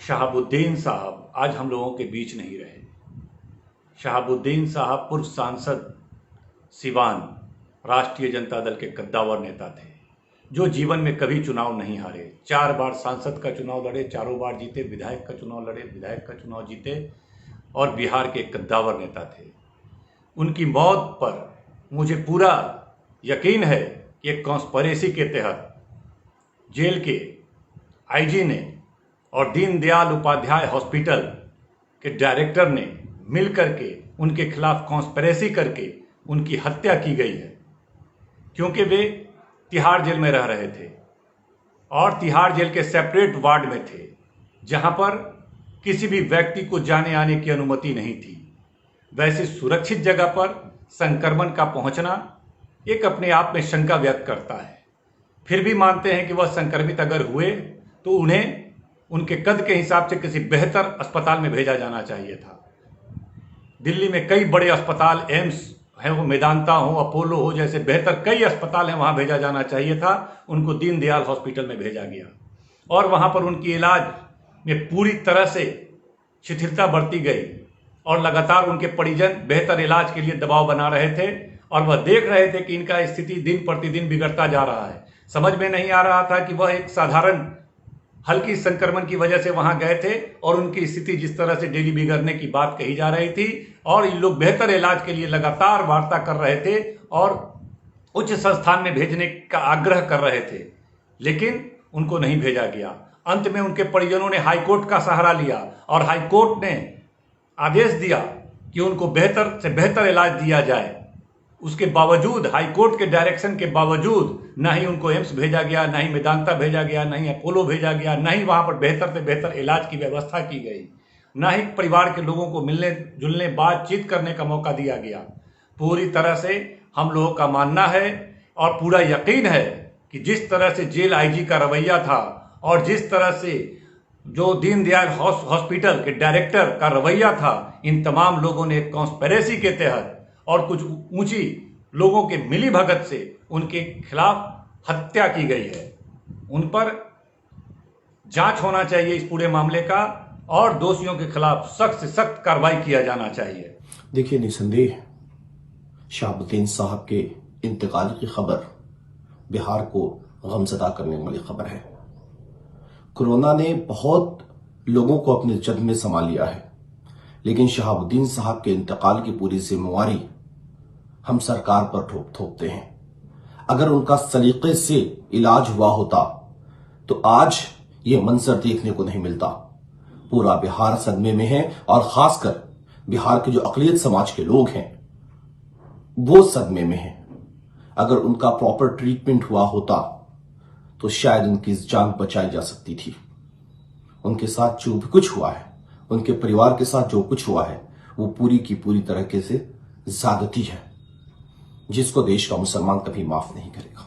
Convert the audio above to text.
शहाबुद्दीन साहब आज हम लोगों के बीच नहीं रहे। शहाबुद्दीन साहब पूर्व सांसद सिवान, राष्ट्रीय जनता दल के कद्दावर नेता थे जो जीवन में कभी चुनाव नहीं हारे। 4 बार सांसद का चुनाव लड़े, चारों बार जीते। विधायक का चुनाव लड़े, विधायक का चुनाव जीते और बिहार के कद्दावर नेता थे। उनकी मौत पर मुझे पूरा यकीन है कि एक कॉन्स्पिरेसी के तहत जेल के आईजी ने और दीनदयाल उपाध्याय हॉस्पिटल के डायरेक्टर ने मिलकर के उनके खिलाफ कॉन्स्पिरेसी करके उनकी हत्या की गई है, क्योंकि वे तिहाड़ जेल में रह रहे थे और तिहाड़ जेल के सेपरेट वार्ड में थे जहां पर किसी भी व्यक्ति को जाने आने की अनुमति नहीं थी। वैसे सुरक्षित जगह पर संक्रमण का पहुंचना एक अपने आप में शंका व्यक्त करता है। फिर भी मानते हैं कि वह संक्रमित अगर हुए तो उन्हें उनके कद के हिसाब से किसी बेहतर अस्पताल में भेजा जाना चाहिए था। दिल्ली में कई बड़े अस्पताल, एम्स है, वो मेदांता हो, अपोलो हो, जैसे बेहतर कई अस्पताल हैं, वहां भेजा जाना चाहिए था। उनको दीनदयाल हॉस्पिटल में भेजा गया और वहां पर उनकी इलाज में पूरी तरह से शिथिलता बरती गई और लगातार उनके परिजन बेहतर इलाज के लिए दबाव बना रहे थे और वह देख रहे थे कि इनका स्थिति दिन प्रतिदिन बिगड़ता जा रहा है। समझ में नहीं आ रहा था कि वह एक साधारण हल्की संक्रमण की वजह से वहां गए थे और उनकी स्थिति जिस तरह से डेली बिगड़ने की बात कही जा रही थी और इन लोग बेहतर इलाज के लिए लगातार वार्ता कर रहे थे और उच्च संस्थान में भेजने का आग्रह कर रहे थे, लेकिन उनको नहीं भेजा गया। अंत में उनके परिजनों ने हाईकोर्ट का सहारा लिया और हाईकोर्ट ने आदेश दिया कि उनको बेहतर से बेहतर इलाज दिया जाए। उसके बावजूद, हाईकोर्ट के डायरेक्शन के बावजूद, ना ही उनको एम्स भेजा गया, ना ही मेदांता भेजा गया, ना ही अपोलो भेजा गया, ना ही वहां पर बेहतर से बेहतर इलाज की व्यवस्था की गई, ना ही परिवार के लोगों को मिलने जुलने बातचीत करने का मौका दिया गया। पूरी तरह से हम लोगों का मानना है और पूरा यकीन है कि जिस तरह से जेल आईजी का रवैया था और जिस तरह से जो दीनदयाल हॉस्पिटल के डायरेक्टर का रवैया था, इन तमाम लोगों ने कॉन्स्पिरेसी के तहत और कुछ ऊंची लोगों के मिली भगत से उनके खिलाफ हत्या की गई है। उन पर जांच होना चाहिए इस पूरे मामले का और दोषियों के खिलाफ सख्त से सख्त कार्रवाई किया जाना चाहिए। देखिए, निसंदेह शहाबुद्दीन साहब के इंतकाल की खबर बिहार को गमज़दा करने वाली खबर है। कोरोना ने बहुत लोगों को अपने जद में समा लिया है, लेकिन शहाबुद्दीन साहब के इंतकाल की पूरी जिम्मेवारी हम सरकार पर थोपते हैं। अगर उनका सलीके से इलाज हुआ होता तो आज ये मंजर देखने को नहीं मिलता। पूरा बिहार सदमे में है और खासकर बिहार के जो अक़लियत समाज के लोग हैं वो सदमे में हैं। अगर उनका प्रॉपर ट्रीटमेंट हुआ होता तो शायद उनकी जान बचाई जा सकती थी। उनके साथ जो भी कुछ हुआ है, उनके परिवार के साथ जो कुछ हुआ है, वो पूरी की पूरी तरीके से ज्यादती है, जिसको देश का मुसलमान कभी माफ नहीं करेगा।